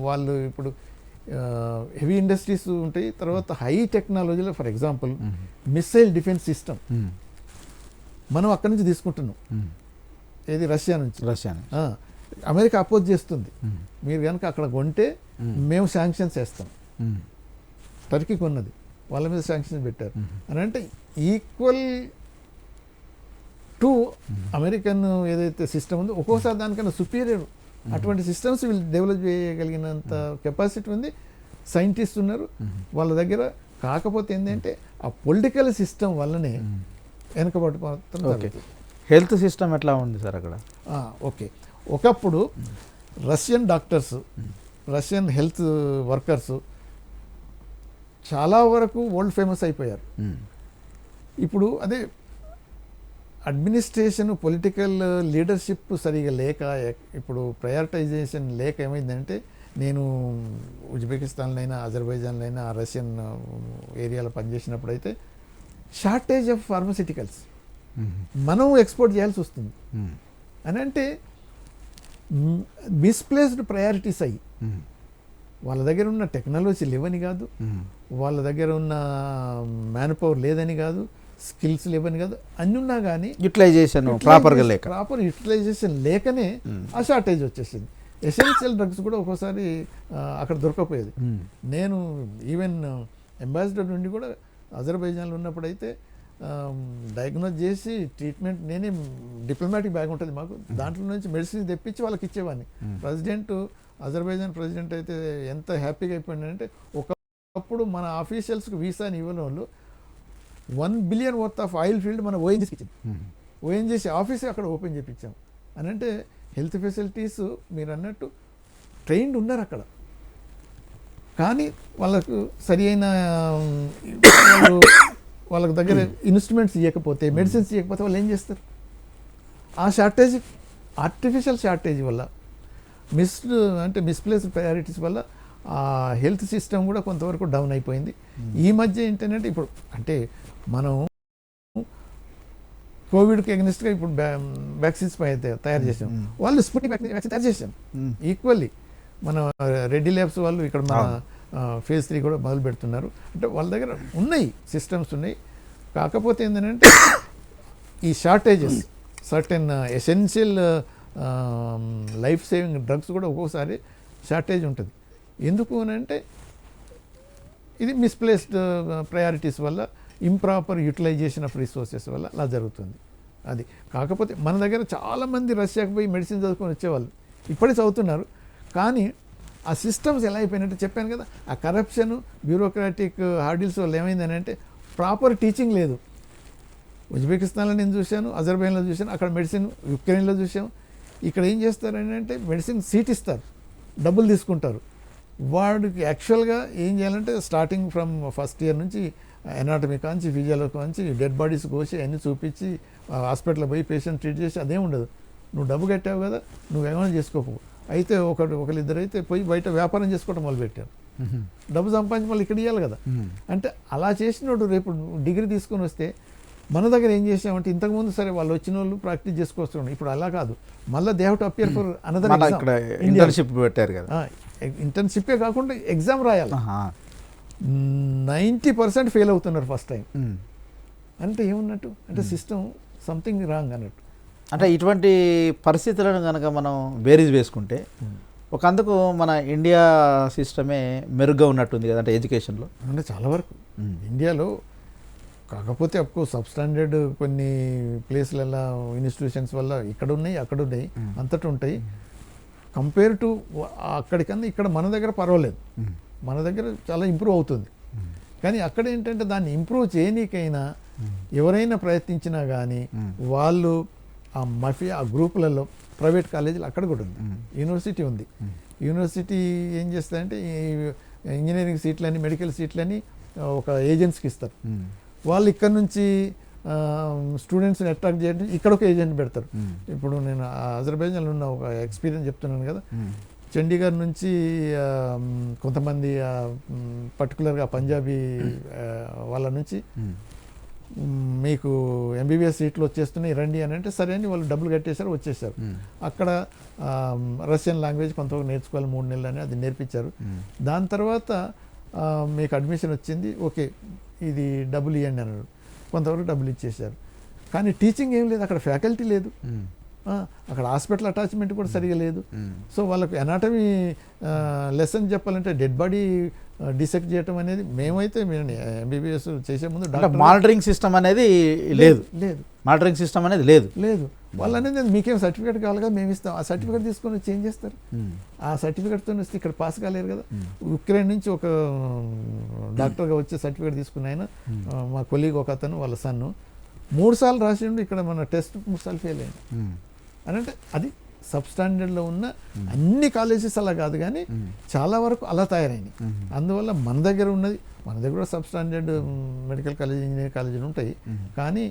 వాళ్ళు ఇప్పుడు హెవీ ఇండస్ట్రీస్ ఉంటాయి. తర్వాత హై టెక్నాలజీలో for example missile defence system మనం అక్కడి నుంచి తీసుకుంటున్నాం. ఏది రష్యా నుంచి. అమెరికా అపోజ్ చేస్తుంది, మీరు కనుక అక్కడ కొంటే మేము శాంక్షన్స్ వేస్తాం. టర్కీ కొన్నది, వాళ్ళ మీద శాంక్షన్స్ పెట్టారు అని. అంటే ఈక్వల్ టు అమెరికన్ ఏదైతే సిస్టమ్ ఉందో ఒక్కోసారి దానికన్నా సుపీరియర్ అటువంటి సిస్టమ్స్ వీళ్ళు డెవలప్ చేయగలిగినంత కెపాసిటీ ఉంది, సైంటిస్ట్ ఉన్నారు వాళ్ళ దగ్గర. కాకపోతే ఏంటంటే ఆ పొలిటికల్ సిస్టమ్ వల్లనే వెనకబడిపోతుంది. హెల్త్ సిస్టమ్ ఎట్లా ఉంది సార్ అక్కడ? ఓకే, ఒకప్పుడు Russian doctors, Russian health workers చాలా వరకు వరల్డ్ ఫేమస్ అయిపోయారు. ఇప్పుడు అదే అడ్మినిస్ట్రేషన్, పొలిటికల్ లీడర్షిప్ సరిగా లేక, ఇప్పుడు ప్రయారిటైజేషన్ లేక ఏమైందంటే, నేను ఉజ్బెకిస్తాన్లో అయినా అజర్బైజాన్లో అయినా రష్యన్ ఏరియాలో పనిచేసినప్పుడు అయితే షార్టేజ్ ఆఫ్ ఫార్మసిటికల్స్ మనం ఎక్స్పోర్ట్ చేయాల్సి వస్తుంది అని. అంటే మిస్ప్లేస్డ్ ప్రయారిటీస్ అయ్యి వాళ్ళ దగ్గర ఉన్న టెక్నాలజీ లేవని కాదు, వాళ్ళ దగ్గర ఉన్న మ్యాన్ పవర్ లేదని కాదు, స్కిల్స్ లేవని కాదు, అన్ని ఉన్నా కానీ యూటిలైజేషన్ ప్రాపర్ యూటిలైజేషన్ లేకనే ఆ షార్టేజ్ వచ్చేసింది. ఎసెన్షియల్ డ్రగ్స్ కూడా ఒక్కోసారి అక్కడ దొరకపోయేది. నేను ఈవెన్ అంబాసిడర్ నుండి కూడా అజర్బైజాన్లో ఉన్నప్పుడు అయితే డయాగ్నోజ్ చేసి ట్రీట్మెంట్ నేనే, డిప్లొమాటిక్ బ్యాగ్ ఉంటుంది మాకు, దాంట్లో నుంచి మెడిసిన్ తెప్పించి వాళ్ళకి ఇచ్చేవాడిని. అజర్బైజాన్ ప్రెసిడెంట్ అయితే ఎంత హ్యాపీగా అయిపోయిందంటే, ఒకప్పుడు మన ఆఫీషియల్స్కి వీసాని ఇవ్వని వాళ్ళు 1 billion worth of oil field మన ఓఎన్జీకి ఇచ్చింది. ఓఎన్జీసీ ఆఫీసే అక్కడ ఓపెన్ చేయించాం అని. అంటే హెల్త్ ఫెసిలిటీస్ మీరు అన్నట్టు ట్రైన్డ్ ఉన్నారు అక్కడ. కానీ వాళ్ళకు సరి అయిన వాళ్ళకి దగ్గర ఇన్స్ట్రుమెంట్స్ ఇవ్వకపోతే, మెడిసిన్స్ ఇవ్వకపోతే వాళ్ళు ఏం చేస్తారు? ఆ షార్టేజ్, ఆర్టిఫిషియల్ షార్టేజ్ వల్ల, మిస్ప్లేస్డ్ ప్రయారిటీస్ వల్ల ఆ హెల్త్ సిస్టమ్ కూడా కొంతవరకు డౌన్ అయిపోయింది. ఈ మధ్య ఏంటంటే ఇప్పుడు అంటే మనం కోవిడ్కి ఎగ్నెస్ట్గా ఇప్పుడు వ్యాక్సిన్స్ తయారు చేసాం, వాళ్ళు స్పుట్నిక్ వ్యాక్సిన్ తయారు చేసాం ఈక్వల్లీ. మన రెడ్డి ల్యాబ్స్ వాళ్ళు ఇక్కడ మన ఫేజ్ 3 కూడా మొదలు పెడుతున్నారు. అంటే వాళ్ళ దగ్గర ఉన్నాయి, సిస్టమ్స్ ఉన్నాయి. కాకపోతే ఏంటంటే ఈ shortages, certain essential life saving drugs కూడా ఒక్కోసారి షార్టేజ్ ఉంటుంది. ఎందుకు అని అంటే ఇది మిస్ప్లేస్డ్ ప్రయారిటీస్ వల్ల, ఇంప్రాపర్ యూటిలైజేషన్ ఆఫ్ రిసోర్సెస్ వల్ల అలా జరుగుతుంది. అది కాకపోతే మన దగ్గర చాలామంది రష్యాకు పోయి మెడిసిన్ చదువుకొని వచ్చేవాళ్ళు ఇప్పటికీ చదువుతున్నారు. కానీ ఆ సిస్టమ్స్ ఎలా అయిపోయినట్టు చెప్పాను కదా, ఆ కరప్షన్, బ్యూరోక్రాటిక్ హార్డిల్స్ వల్ల ఏమైందని అంటే ప్రాపర్ టీచింగ్ లేదు. ఉజ్బెకిస్తాన్లో నేను చూశాను, అజర్బైజాన్లో చూశాను, అక్కడ మెడిసిన్, యుక్రెయిన్లో చూసాం. ఇక్కడ ఏం చేస్తారని అంటే మెడిసిన్ సీట్ ఇస్తారు, డబ్బులు తీసుకుంటారు. వాడికి యాక్చువల్గా ఏం చేయాలంటే స్టార్టింగ్ ఫ్రమ్ ఫస్ట్ ఇయర్ నుంచి ఎనాటమీ కాంచి, ఫిజియాలజీ కాంచి, డెడ్ బాడీస్ కోసి అన్నీ చూపించి హాస్పిటల్లో పోయి పేషెంట్ ట్రీట్ చేసి అదేం ఉండదు. నువ్వు డబ్బు కట్టావు కదా, నువ్వేమైనా చేసుకోకు. అయితే ఒకరిద్దరు అయితే పోయి బయట వ్యాపారం చేసుకోవడం మొదలుపెట్టారు. డబ్బు సంపాదించి మళ్ళీ ఇక్కడ ఇవ్వాలి కదా. అంటే అలా చేసినోడు రేపు డిగ్రీ తీసుకొని వస్తే మన దగ్గర ఏం చేసామంటే ఇంతకుముందు సరే వాళ్ళు వచ్చిన వాళ్ళు ప్రాక్టీస్ చేసుకోవచ్చు, ఇప్పుడు అలా కాదు. మళ్ళీ they have to appear for another internship పెట్టారు కదా. ఇంటర్న్షిప్పే కాకుండా ఎగ్జామ్ రాయాలి. 90% ఫెయిల్ అవుతున్నారు ఫస్ట్ టైం. అంటే ఏమన్నట్టు అంటే సిస్టమ్ సంథింగ్ రాంగ్ అన్నట్టు. అంటే ఇటువంటి పరిస్థితులను కనుక మనం బేరీజ్ వేసుకుంటే ఒకందుకు మన ఇండియా సిస్టమే మెరుగ్గా ఉన్నట్టుంది కదా, అంటే ఎడ్యుకేషన్లో. అంటే చాలా వరకు ఇండియాలో, కాకపోతే అఫ్కోర్స్ సబ్ స్టాండర్డ్ కొన్ని ప్లేస్లలో ఇన్స్టిట్యూషన్స్ వల్ల ఇక్కడ ఉన్నాయి, అక్కడ ఉన్నాయి, అంతటా ఉంటాయి. కంపేర్ టు అక్కడికన్నా ఇక్కడ మన దగ్గర పర్వాలేదు, మన దగ్గర చాలా ఇంప్రూవ్ అవుతుంది. కానీ అక్కడ ఏంటంటే దాన్ని ఇంప్రూవ్ చేయనీకైనా ఎవరైనా ప్రయత్నించినా కానీ వాళ్ళు ఆ గ్రూపులలో ప్రైవేట్ కాలేజీలు అక్కడ కూడా ఉంది, యూనివర్సిటీ ఉంది. యూనివర్సిటీ ఏం చేస్తారంటే ఈ ఇంజనీరింగ్ సీట్లని, మెడికల్ సీట్లని ఒక ఏజెంట్స్కి ఇస్తారు. వాళ్ళు ఇక్కడ నుంచి స్టూడెంట్స్ని అట్రాక్ట్ చేయడం ఇక్కడ ఒక ఏజెంట్ పెడతారు. ఇప్పుడు నేను అజర్బైజాన్లో ఉన్న ఒక ఎక్స్పీరియన్స్ చెప్తున్నాను కదా. చండీగఢ్ నుంచి కొంతమంది పర్టికులర్గా పంజాబీ వాళ్ళ నుంచి మీకు ఎంబీబీఎస్ సీట్లు వచ్చేస్తున్నాయి రండి అని అంటే సరే అని వాళ్ళు డబ్బులు కట్టేశారు, వచ్చేసారు. అక్కడ రష్యన్ లాంగ్వేజ్ కొంతవరకు నేర్చుకోవాలి 3 నెలలు అని అది నేర్పించారు. దాని తర్వాత మీకు అడ్మిషన్ వచ్చింది, ఓకే ఇది డబ్బులు ఇవ్వండి అన్నారు. కొంతవరకు డబ్బులు ఇచ్చేసారు. కానీ టీచింగ్ ఏం లేదు, అక్కడ ఫ్యాకల్టీ లేదు, అక్కడ హాస్పిటల్ అటాచ్మెంట్ కూడా సరిగా లేదు. సో వాళ్ళకు ఎనాటమీ లెసన్ చెప్పాలంటే డెడ్ బాడీ డిసెక్ట్ చేయటం అనేది మేమైతే ఎంబీబీఎస్ చేసే ముందు మానిటరింగ్ సిస్టమ్ అనేది లేదు, మానిటరింగ్ సిస్టమ్ అనేది లేదు. వాళ్ళు అనేది మీకేం సర్టిఫికేట్ కావాలి కదా మేము ఇస్తాం, ఆ సర్టిఫికేట్ తీసుకొని చేంజ్ చేస్తారు. ఆ సర్టిఫికేట్తో వస్తే ఇక్కడ పాస్ కాలేరు కదా. యుక్రెయిన్ నుంచి ఒక డాక్టర్గా వచ్చే సర్టిఫికేట్ తీసుకున్న ఆయన, మా కొలీగ్ ఒక అతను వాళ్ళ సన్ను 3 సార్లు రాసిండు, ఇక్కడ మన టెస్ట్ 3 సార్లు ఫెయిల్ అయింది అని. అంటే అది సబ్ స్టాండర్డ్లో ఉన్న అన్ని కాలేజెస్ అలా కాదు, కానీ చాలా వరకు అలా తయారైనాయి. అందువల్ల మన దగ్గర ఉన్నది, మన దగ్గర కూడా sub standard medical college, engineering కాలేజీలు ఉంటాయి. కానీ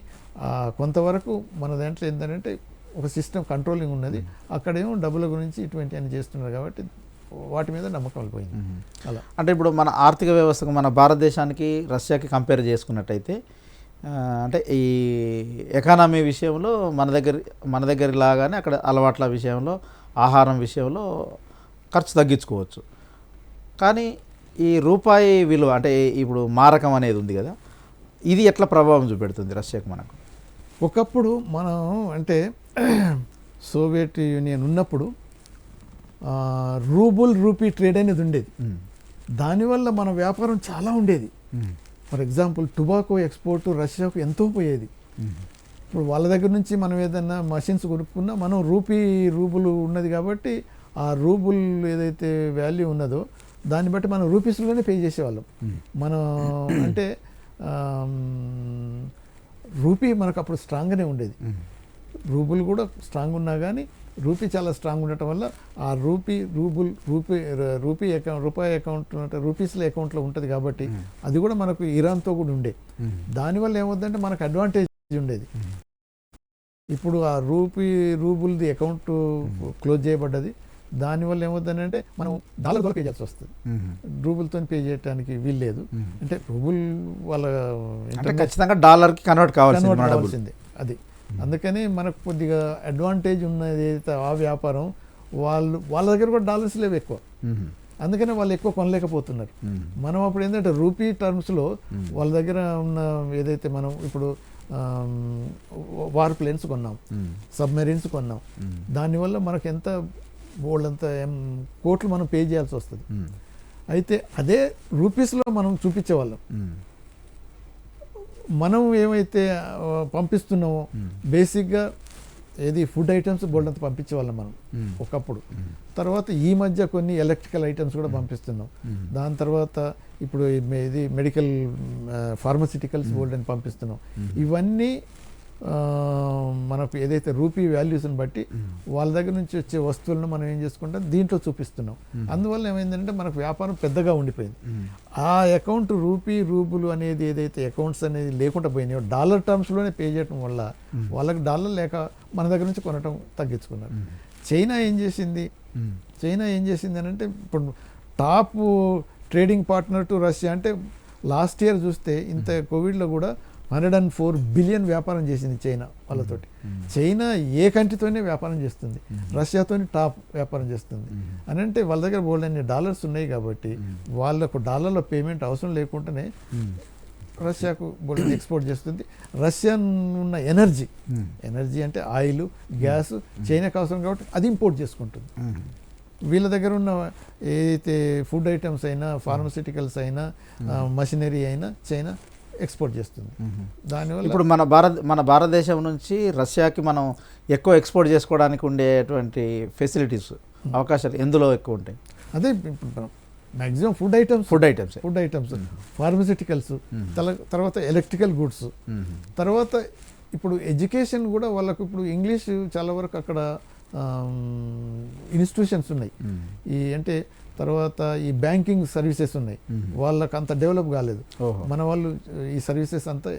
కొంతవరకు మన దాంట్లో ఏంటంటే ఒక సిస్టమ్ కంట్రోలింగ్ ఉన్నది. అక్కడేమో డబ్బుల గురించి ఇటువంటి అని చేస్తున్నారు కాబట్టి వాటి మీద నమ్మకం పోయింది. అలా అంటే ఇప్పుడు మన ఆర్థిక వ్యవస్థకు, మన భారతదేశానికి రష్యాకి కంపేర్ చేసుకున్నట్టయితే అంటే ఈ ఎకానమీ విషయంలో మన దగ్గర లాగానే అక్కడ అలవాట్ల విషయంలో, ఆహారం విషయంలో ఖర్చు తగ్గించుకోవచ్చు. కానీ ఈ రూపాయి విలువ అంటే ఇప్పుడు మారకం అనేది ఉంది కదా, ఇది ఎట్లా ప్రభావం చూపెడుతుంది రష్యాకు మనకు? ఒకప్పుడు మనం అంటే సోవియట్ యూనియన్ ఉన్నప్పుడు రూపీ ట్రేడ్ అనేది ఉండేది. దానివల్ల మన వ్యాపారం చాలా ఉండేది. ఫర్ ఎగ్జాంపుల్ టొబాకో ఎక్స్పోర్ట్ రష్యాకు ఎంతో పోయేది. ఇప్పుడు వాళ్ళ దగ్గర నుంచి మనం ఏదైనా మషిన్స్ కొనుక్కున్నా మనం రూబుల్ ఉన్నది కాబట్టి ఆ రూబుల్ ఏదైతే వాల్యూ ఉన్నదో దాన్ని బట్టి మనం రూపీస్లోనే పే చేసేవాళ్ళం. మనం అంటే రూపీ మనకు అప్పుడు స్ట్రాంగ్గానే ఉండేది. రూబుల్ కూడా స్ట్రాంగ్ ఉన్నా కానీ రూపీ చాలా స్ట్రాంగ్ ఉండటం వల్ల ఆ రూపాయి అకౌంట్ రూపీస్లో అకౌంట్లో ఉంటుంది కాబట్టి అది కూడా మనకు ఇరాన్తో కూడా ఉండే. దానివల్ల ఏమవుతుందంటే మనకు అడ్వాంటేజ్ ఉండేది. ఇప్పుడు ఆ రూబుల్ది అకౌంట్ క్లోజ్ చేయబడ్డది. దానివల్ల ఏమవుతుందంటే మనం డాలర్ ద్వారా పే చేయాల్సి వస్తుంది, రూబుల్తో పే చేయడానికి వీల్లేదు. అంటే రూబుల్ వాళ్ళ ఖచ్చితంగా డాలర్కి కన్వర్ట్ కావాల్సిందే అది. అందుకని మనకు కొద్దిగా అడ్వాంటేజ్ ఉన్నది ఆ వ్యాపారం. వాళ్ళ దగ్గర కూడా డాలర్స్ లేవు ఎక్కువ, అందుకనే వాళ్ళు ఎక్కువ కొనలేకపోతున్నారు. మనం అప్పుడు ఏంటంటే రూపీ టర్మ్స్లో వాళ్ళ దగ్గర ఉన్న ఏదైతే మనం ఇప్పుడు వార్ ప్లేన్స్ కొన్నాం, సబ్మెరీన్స్ కొన్నాం, దానివల్ల మనకు ఎంత వాళ్ళంతా కోట్లు మనం పే చేయాల్సి వస్తుంది. అయితే అదే రూపీస్లో మనం చూపించేవాళ్ళం. మనం ఏమైతే పంపిస్తున్నామో బేసిక్గా ఏది ఫుడ్ ఐటమ్స్ బోల్డంత పంపించేవాళ్ళం మనం ఒకప్పుడు. తర్వాత ఈ మధ్య కొన్ని ఎలక్ట్రికల్ ఐటమ్స్ కూడా పంపిస్తున్నాం. దాని తర్వాత ఇప్పుడు ఇది మెడికల్ ఫార్మసిటికల్స్ బోల్డెన్ పంపిస్తున్నాం. ఇవన్నీ మనకు ఏదైతే రూపీ వాల్యూస్ని బట్టి వాళ్ళ దగ్గర నుంచి వచ్చే వస్తువులను మనం ఏం చేసుకుంటాం దీంట్లో చూపిస్తున్నాం. అందువల్ల ఏమైందంటే మనకు వ్యాపారం పెద్దగా ఉండిపోయింది. ఆ అకౌంట్ రూబుల్ అనేది ఏదైతే అకౌంట్స్ అనేది లేకుండా పోయినాయో డాలర్ టర్మ్స్లోనే పే చేయడం వల్ల వాళ్ళకి డాలర్ లేక మన దగ్గర నుంచి కొనటం తగ్గించుకున్నారు. చైనా ఏం చేసింది అని అంటే ఇప్పుడు top trading partner to Russia. అంటే లాస్ట్ ఇయర్ చూస్తే ఇంత కోవిడ్లో కూడా 104 బిలియన్ వ్యాపారం చేసింది చైనా వాళ్ళతోటి. చైనా ఏ కంట్రీతోనే వ్యాపారం చేస్తుంది, రష్యాతోని టాప్ వ్యాపారం చేస్తుంది అని అంటే వాళ్ళ దగ్గర బోల్డన్ని డాలర్స్ ఉన్నాయి కాబట్టి వాళ్ళకు డాలర్ల పేమెంట్ అవసరం లేకుండానే రష్యాకు బోల్డెన్ ఎక్స్పోర్ట్ చేస్తుంది. రష్యా ఉన్న ఎనర్జీ అంటే ఆయిల్, గ్యాస్ చైనాకు అవసరం కాబట్టి అది ఇంపోర్ట్ చేసుకుంటుంది. వీళ్ళ దగ్గర ఉన్న ఏదైతే ఫుడ్ ఐటమ్స్ అయినా, ఫార్మసిటికల్స్ అయినా, మషినరీ అయినా చైనా ఎక్స్పోర్ట్ చేస్తుంది. దానివల్ల ఇప్పుడు మన భారతదేశం నుంచి రష్యాకి మనం ఎక్కువ ఎక్స్పోర్ట్ చేసుకోవడానికి ఉండేటువంటి ఫెసిలిటీస్, అవకాశాలు ఎందులో ఎక్కువ ఉంటాయి? అదే మ్యాక్సిమం ఫుడ్ ఐటమ్స్, ఫార్మసిటికల్స్, తర్వాత ఎలక్ట్రికల్ గుడ్స్, తర్వాత ఇప్పుడు ఎడ్యుకేషన్ కూడా వాళ్ళకు ఇప్పుడు ఇంగ్లీష్ చాలా వరకు అక్కడ ఇన్స్టిట్యూషన్స్ ఉన్నాయి. ఈ అంటే తర్వాత ఈ బ్యాంకింగ్ సర్వీసెస్ ఉన్నాయి, వాళ్ళకి అంత డెవలప్ కాలేదు. మన వాళ్ళు ఈ సర్వీసెస్ అంతా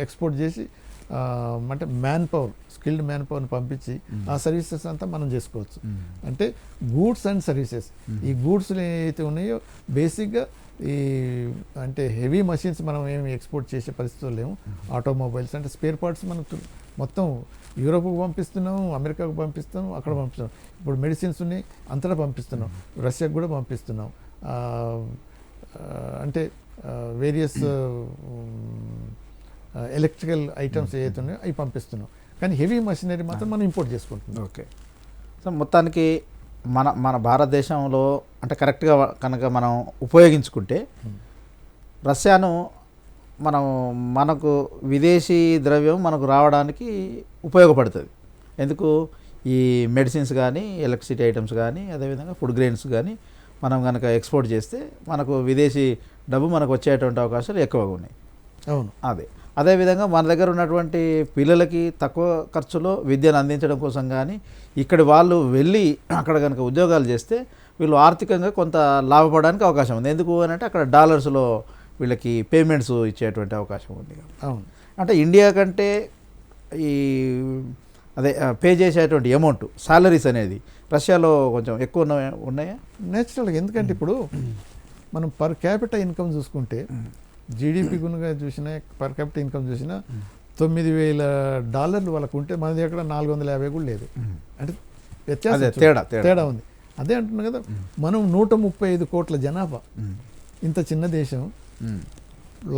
ఎక్స్పోర్ట్ చేసి అంటే స్కిల్డ్ మ్యాన్ పవర్ని పంపించి ఆ సర్వీసెస్ అంతా మనం చేసుకోవచ్చు. అంటే గూడ్స్ అండ్ సర్వీసెస్, ఈ గూడ్స్ ఏవైతే ఉన్నాయో బేసిక్గా ఈ అంటే హెవీ మషిన్స్ మనం ఏమి ఎక్స్పోర్ట్ చేసే పరిస్థితులు లేవు. ఆటోమొబైల్స్ అంటే స్పేర్ పార్ట్స్ మనం మొత్తం యూరోప్కి పంపిస్తున్నాం, అమెరికాకు పంపిస్తున్నాం, అక్కడ పంపిస్తున్నాం. ఇప్పుడు మెడిసిన్స్ ఉన్నాయి అంతటా పంపిస్తున్నాం, రష్యాకు కూడా పంపిస్తున్నాం. అంటే వేరియస్ ఎలక్ట్రికల్ ఐటమ్స్ ఏవైతే ఉన్నాయో అవి పంపిస్తున్నాం. కానీ హెవీ మషినరీ మాత్రం మనం ఇంపోర్ట్ చేసుకుంటున్నాం. ఓకే. సో మొత్తానికి మన భారతదేశంలో అంటే కరెక్ట్గా కనుక మనం ఉపయోగించుకుంటే రష్యాను మనకు విదేశీ ద్రవ్యం మనకు రావడానికి ఉపయోగపడుతుంది. ఎందుకు? ఈ మెడిసిన్స్ కానీ, ఎలక్ట్రిసిటీ ఐటమ్స్ కానీ, అదేవిధంగా ఫుడ్ గ్రెయిన్స్ కానీ మనం కనుక ఎక్స్పోర్ట్ చేస్తే మనకు విదేశీ డబ్బు మనకు వచ్చేటువంటి అవకాశాలు ఎక్కువగా ఉన్నాయి. అవును. అదేవిధంగా మన దగ్గర ఉన్నటువంటి పిల్లలకి తక్కువ ఖర్చులో విద్యను అందించడం కోసం కానీ ఇక్కడి వాళ్ళు వెళ్ళి అక్కడ కనుక ఉద్యోగాలు చేస్తే వీళ్ళు ఆర్థికంగా కొంత లాభపడడానికి అవకాశం ఉంది. ఎందుకు అని అంటే అక్కడ డాలర్స్లో వీళ్ళకి పేమెంట్స్ ఇచ్చేటువంటి అవకాశం ఉంది. అవును. అంటే ఇండియా కంటే ఈ పే చేసేటువంటి అమౌంట్ సాలరీస్ అనేది రష్యాలో కొంచెం ఎక్కువ ఉన్నాయా? నేచురల్గా. ఎందుకంటే ఇప్పుడు మనం పర్ క్యాపిటల్ ఇన్కమ్ చూసుకుంటే జీడిపి గుణగా చూసినా, పర్ క్యాపిటల్ ఇన్కమ్ చూసినా $9,000 వాళ్ళకు ఉంటే మన దగ్గర 450 కూడా లేదు. అంటే వ్యత్యాసం తేడా ఉంది. అదే అంటున్నా కదా, మనం 135 కోట్ల జనాభా, ఇంత చిన్న దేశం,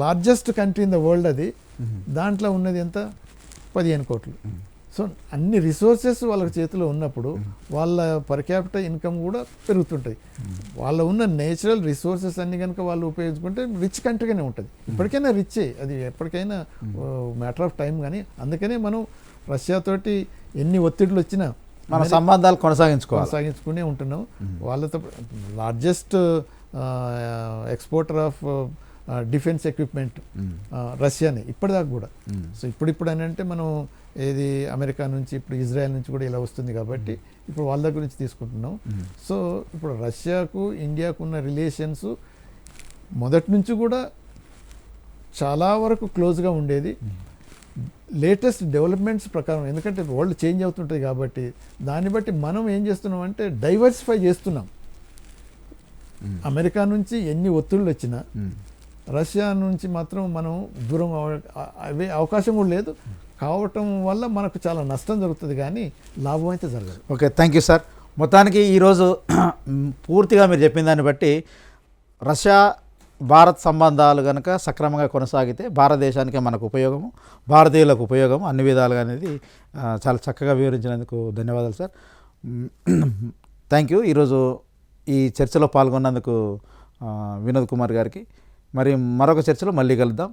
largest country in the world అది, దాంట్లో ఉన్నది ఎంత? 15 కోట్లు. సో అన్ని రిసోర్సెస్ వాళ్ళకి చేతిలో ఉన్నప్పుడు వాళ్ళ పర్ క్యాపిటల్ ఇన్కమ్ కూడా పెరుగుతుంటుంది. వాళ్ళ ఉన్న నేచురల్ రిసోర్సెస్ అన్ని కనుక వాళ్ళు ఉపయోగించుకుంటే రిచ్ కంట్రీగానే ఉంటుంది. ఇప్పటికైనా రిచ్చే, అది ఎప్పటికైనా మ్యాటర్ ఆఫ్ టైం. కానీ అందుకనే మనం రష్యాతోటి ఎన్ని ఒత్తిడులు వచ్చినా మన సంబంధాలు కొనసాగించుకునే ఉంటున్నాం. వాళ్ళతో largest exporter of defence equipment రష్యానే ఇప్పటిదాకా కూడా. సో ఇప్పుడు అని అంటే మనం ఏది అమెరికా నుంచి ఇప్పుడు ఇజ్రాయెల్ నుంచి కూడా ఇలా వస్తుంది కాబట్టి ఇప్పుడు వాళ్ళ దగ్గర నుంచి తీసుకుంటున్నాం. సో ఇప్పుడు రష్యాకు ఇండియాకు ఉన్న రిలేషన్స్ మొదటి నుంచి కూడా చాలా వరకు క్లోజ్గా ఉండేది. లేటెస్ట్ డెవలప్మెంట్స్ ప్రకారం, ఎందుకంటే వరల్డ్ చేంజ్ అవుతుంటుంది కాబట్టి దాన్ని బట్టి మనం ఏం చేస్తున్నాం అంటే డైవర్సిఫై చేస్తున్నాం. అమెరికా నుంచి ఎన్ని ఒత్తిళ్ళు వచ్చినా రష్యా నుంచి మాత్రం మనం దూరం అవే అవకాశం కూడా లేదు. కావటం వల్ల మనకు చాలా నష్టం జరుగుతుంది కానీ లాభం అయితే జరగదు. Okay, thank you sir. మొత్తానికి ఈరోజు పూర్తిగా మీరు చెప్పిన దాన్ని బట్టి రష్యా భారత్ సంబంధాలు కనుక సక్రమంగా కొనసాగితే భారతదేశానికి మనకు ఉపయోగము, భారతీయులకు ఉపయోగము అన్ని విధాలుగా అనేది చాలా చక్కగా వివరించినందుకు ధన్యవాదాలు సార్. Thank you. ఈరోజు ఈ చర్చలో పాల్గొన్నందుకు వినోద్ కుమార్ గారికి. మరి మరొక చర్చలో మళ్ళీ కలుద్దాం.